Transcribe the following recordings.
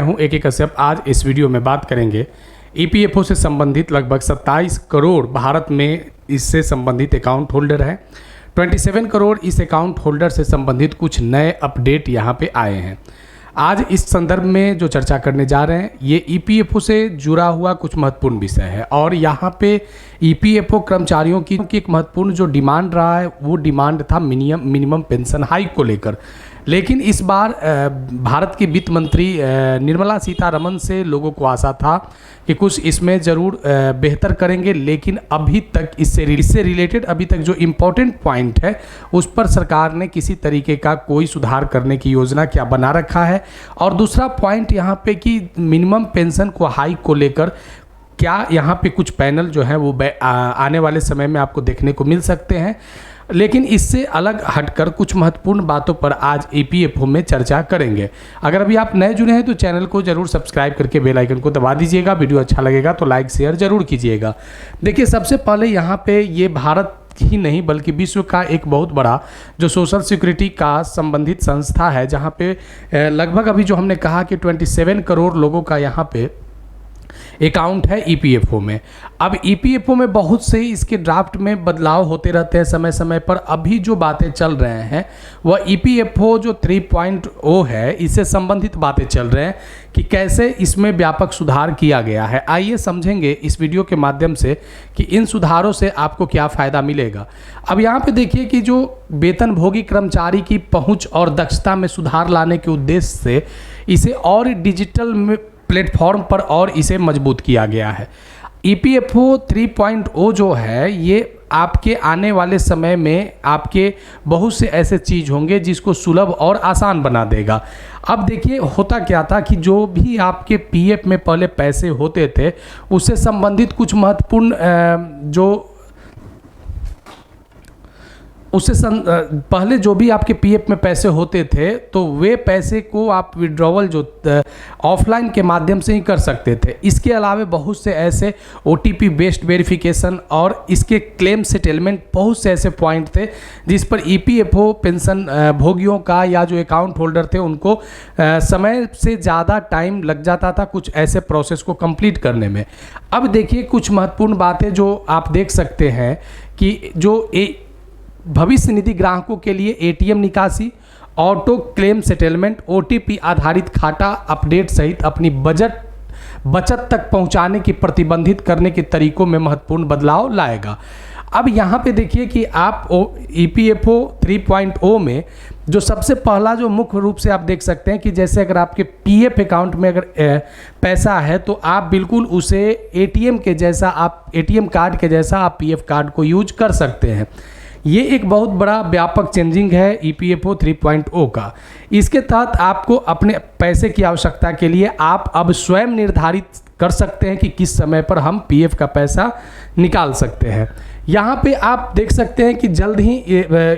हूं AK कश्यप। आज इस वीडियो में बात करेंगे EPFO से संबंधित लगभग 27 करोड़ भारत में इससे संबंधित अकाउंट होल्डर हैं। 27 करोड़ इस अकाउंट होल्डर से संबंधित कुछ नए अपडेट यहां पे आए हैं। आज इस संदर्भ में जो चर्चा करने जा रहे हैं ये EPFO से जुड़ा हुआ कुछ महत्वपूर्ण विषय है और यहाँ पे EPFO कर्मचारियों की एक महत्वपूर्ण जो डिमांड रहा है वो डिमांड था मिनिमम पेंशन हाइक को लेकर। लेकिन इस बार भारत की वित्त मंत्री निर्मला सीतारमण से लोगों को आशा था कि कुछ इसमें ज़रूर बेहतर करेंगे, लेकिन अभी तक इससे रिलेटेड अभी तक जो इम्पोर्टेंट पॉइंट है उस पर सरकार ने किसी तरीके का कोई सुधार करने की योजना क्या बना रखा है। और दूसरा पॉइंट यहाँ पे कि मिनिमम पेंशन को हाइक को लेकर क्या यहाँ पे कुछ पैनल जो है वो आने वाले समय में आपको देखने को मिल सकते हैं। लेकिन इससे अलग हटकर कुछ महत्वपूर्ण बातों पर आज EPFO में चर्चा करेंगे। अगर अभी आप नए जुड़े हैं तो चैनल को जरूर सब्सक्राइब करके बेल आइकन को दबा दीजिएगा। वीडियो अच्छा लगेगा तो लाइक शेयर जरूर कीजिएगा। देखिए, सबसे पहले यहाँ पे ये भारत ही नहीं बल्कि विश्व का एक बहुत बड़ा जो सोशल सिक्योरिटी का संबंधित संस्था है, जहाँ पे लगभग अभी जो हमने कहा कि 27 करोड़ लोगों का यहाँ पे अकाउंट है EPFO में। अब EPFO में बहुत से इसके ड्राफ्ट में बदलाव होते रहते हैं समय समय पर। अभी जो बातें चल रहे हैं वह EPFO जो 3.0 है इससे संबंधित बातें चल रहे हैं कि कैसे इसमें व्यापक सुधार किया गया है। आइए समझेंगे इस वीडियो के माध्यम से कि इन सुधारों से आपको क्या फ़ायदा मिलेगा। अब यहाँ पे देखिए कि जो वेतनभोगी कर्मचारी की पहुँच और दक्षता में सुधार लाने के उद्देश्य से इसे और डिजिटल में प्लेटफॉर्म पर और इसे मजबूत किया गया है। EPFO 3.0 जो है ये आपके आने वाले समय में आपके बहुत से ऐसे चीज़ होंगे जिसको सुलभ और आसान बना देगा। अब देखिए होता क्या था कि जो भी आपके PF में पहले पैसे होते थे उससे संबंधित कुछ महत्वपूर्ण पहले जो भी आपके PF में पैसे होते थे तो वे पैसे को आप विड्रॉवल जो ऑफलाइन के माध्यम से ही कर सकते थे। इसके अलावा बहुत से ऐसे OTP बेस्ड वेरिफिकेशन और इसके क्लेम सेटलमेंट बहुत से ऐसे पॉइंट थे जिस पर EPFO पेंशन भोगियों का या जो अकाउंट होल्डर थे उनको समय से ज़्यादा टाइम लग जाता था कुछ ऐसे प्रोसेस को कंप्लीट करने में। अब देखिए कुछ महत्वपूर्ण बातें जो आप देख सकते हैं कि जो भविष्य निधि ग्राहकों के लिए ATM निकासी, ऑटो क्लेम सेटलमेंट, OTP आधारित खाता अपडेट सहित अपनी बचत तक पहुंचाने की प्रतिबंधित करने के तरीकों में महत्वपूर्ण बदलाव लाएगा। अब यहाँ पे देखिए कि आप EPFO 3.0 में जो सबसे पहला जो मुख्य रूप से आप देख सकते हैं कि जैसे अगर आपके PF अकाउंट में अगर पैसा है तो आप बिल्कुल उसे ATM के जैसा आप ATM कार्ड के जैसा आप PF कार्ड को यूज कर सकते हैं। ये एक बहुत बड़ा व्यापक चेंजिंग है EPFO 3.0 का। इसके तहत आपको अपने पैसे की आवश्यकता के लिए आप अब स्वयं निर्धारित कर सकते हैं कि किस समय पर हम PF का पैसा निकाल सकते हैं। यहाँ पे आप देख सकते हैं कि जल्द ही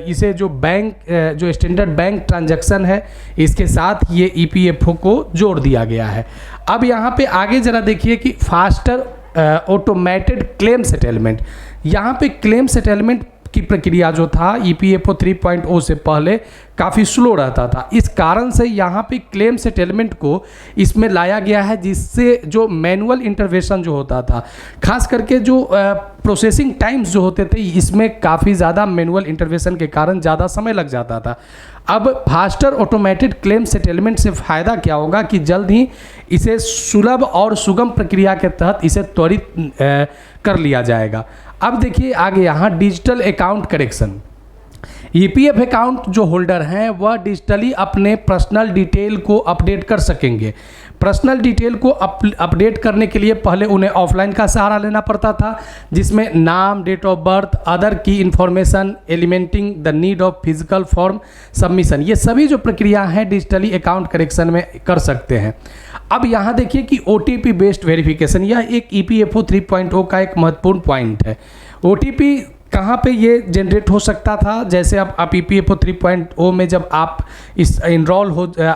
इसे जो जो स्टैंडर्ड बैंक ट्रांजैक्शन है इसके साथ ये EPFO को जोड़ दिया गया है। अब यहाँ पे आगे ज़रा देखिए कि फास्टर ऑटोमेटेड क्लेम सेटलमेंट। यहाँ पे क्लेम सेटलमेंट की प्रक्रिया जो था EPFO 3.0 से पहले काफ़ी स्लो रहता था। इस कारण से यहाँ पे क्लेम सेटलमेंट को इसमें लाया गया है जिससे जो मैनुअल इंटरवेंशन जो होता था, खास करके जो प्रोसेसिंग टाइम्स जो होते थे इसमें काफ़ी ज़्यादा मैनुअल इंटरवेंशन के कारण ज़्यादा समय लग जाता था। अब फास्टर ऑटोमेटेड क्लेम सेटलमेंट से फ़ायदा क्या होगा कि जल्द ही इसे सुलभ और सुगम प्रक्रिया के तहत इसे त्वरित कर लिया जाएगा। अब देखिए आगे यहाँ digital account correction. EPF account जो होल्डर हैं वह डिजिटली अपने पर्सनल डिटेल को अपडेट कर सकेंगे। पर्सनल डिटेल को अपडेट करने के लिए पहले उन्हें ऑफलाइन का सहारा लेना पड़ता था जिसमें नाम, डेट ऑफ बर्थ, अदर की information, eliminating the need of physical form submission, ये सभी जो प्रक्रिया हैं डिजिटली अकाउंट करेक्शन में कर सकते हैं। अब यहाँ देखिए कि OTP बेस्ड वेरिफिकेशन, यह एक EPFO 3.0 का एक महत्वपूर्ण पॉइंट है। OTP कहाँ पे ये जनरेट हो सकता था, जैसे अब आप EPFO 3.0 में जब आप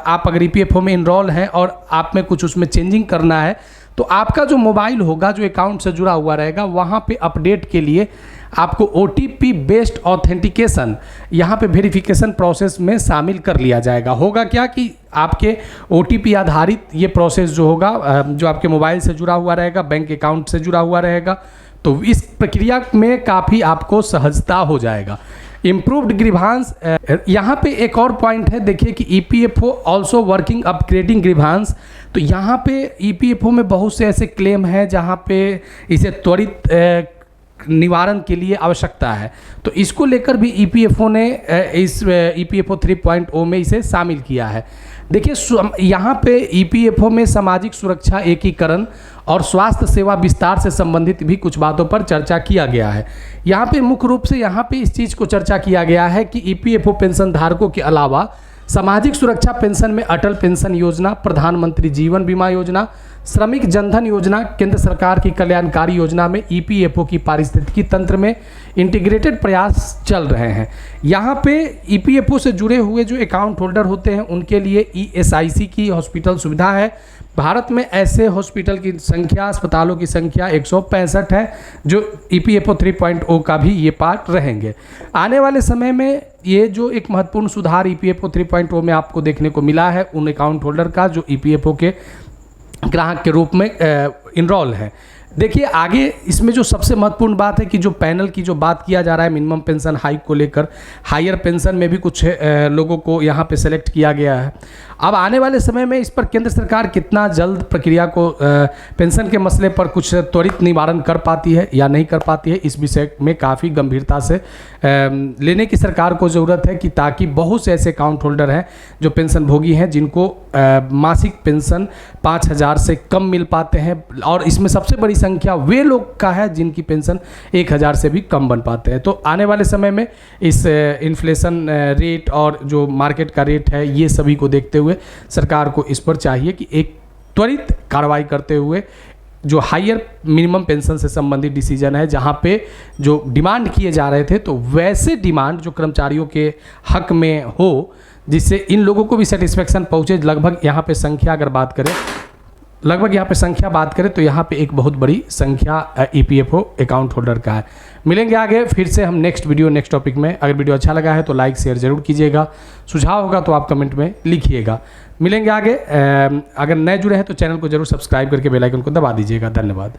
आप अगर EPFO में इनरोल हैं और आप में कुछ उसमें चेंजिंग करना है तो आपका जो मोबाइल होगा जो अकाउंट से जुड़ा हुआ रहेगा वहाँ पे अपडेट के लिए आपको OTP बेस्ड ऑथेंटिकेशन यहाँ पे वेरिफिकेशन प्रोसेस में शामिल कर लिया जाएगा। होगा क्या कि आपके OTP आधारित ये प्रोसेस जो होगा, जो आपके मोबाइल से जुड़ा हुआ रहेगा, बैंक अकाउंट से जुड़ा हुआ रहेगा, तो इस प्रक्रिया में काफ़ी आपको सहजता हो जाएगा। इम्प्रूव्ड ग्रीवांस, यहाँ पे एक और पॉइंट है, देखिए कि EPFO also working upgrading grievance. तो यहाँ पे EPFO में बहुत से ऐसे क्लेम हैं जहाँ पे इसे त्वरित निवारण के लिए आवश्यकता है, तो इसको लेकर भी EPFO ने इस EPFO 3.0 में इसे शामिल किया है। देखिए यहाँ पे EPFO में सामाजिक सुरक्षा एकीकरण और स्वास्थ्य सेवा विस्तार से संबंधित भी कुछ बातों पर चर्चा किया गया है। यहाँ पे मुख्य रूप से यहाँ पे इस चीज़ को चर्चा किया गया है कि EPFO पेंशन धारकों के अलावा सामाजिक सुरक्षा पेंशन में अटल पेंशन योजना, प्रधानमंत्री जीवन बीमा योजना, श्रमिक जनधन योजना, केंद्र सरकार की कल्याणकारी योजना में EPFO की पारिस्थितिकी तंत्र में इंटीग्रेटेड प्रयास चल रहे हैं। यहाँ पे EPFO से जुड़े हुए जो अकाउंट होल्डर होते हैं उनके लिए ESIC की हॉस्पिटल सुविधा है। भारत में ऐसे हॉस्पिटल की संख्या, अस्पतालों की संख्या 165 है, जो EPFO 3.0 का भी ये पार्ट रहेंगे। आने वाले समय में ये जो एक महत्वपूर्ण सुधार EPFO 3.0 में आपको देखने को मिला है उन अकाउंट होल्डर का जो EPFO के ग्राहक के रूप में इनरोल है। देखिए आगे इसमें जो सबसे महत्वपूर्ण बात है कि जो पैनल की जो बात किया जा रहा है मिनिमम पेंशन हाइक को लेकर, हायर पेंशन में भी कुछ लोगों को यहाँ पे सेलेक्ट किया गया है। अब आने वाले समय में इस पर केंद्र सरकार कितना जल्द प्रक्रिया को पेंशन के मसले पर कुछ त्वरित निवारण कर पाती है या नहीं कर पाती है, इस विषय में काफ़ी गंभीरता से लेने की सरकार को ज़रूरत है कि ताकि बहुत से ऐसे अकाउंट होल्डर हैं जो पेंशन भोगी हैं जिनको मासिक पेंशन 5,000 से कम मिल पाते हैं, और इसमें सबसे बड़ी संख्या वे लोग का है जिनकी पेंशन 1,000 से भी कम बन पाते हैं। तो आने वाले समय में इस इन्फ्लेशन रेट और जो मार्केट का रेट है ये सभी को देखते हुए सरकार को इस पर चाहिए कि एक त्वरित कार्रवाई करते हुए जो हायर मिनिमम पेंशन से संबंधित डिसीजन है, जहां पे जो डिमांड किए जा रहे थे तो वैसे डिमांड जो कर्मचारियों के हक में हो, जिससे इन लोगों को भी सेटिस्फेक्शन पहुंचे। लगभग यहाँ पे संख्या अगर बात करें, तो यहाँ पे एक बहुत बड़ी संख्या EPFO अकाउंट होल्डर का है। मिलेंगे आगे फिर से हम नेक्स्ट टॉपिक में। अगर वीडियो अच्छा लगा है तो लाइक शेयर जरूर कीजिएगा, सुझाव होगा तो आप कमेंट में लिखिएगा। मिलेंगे आगे। अगर नए जुड़े हैं तो चैनल को जरूर सब्सक्राइब करके बेल आइकन को दबा दीजिएगा। धन्यवाद।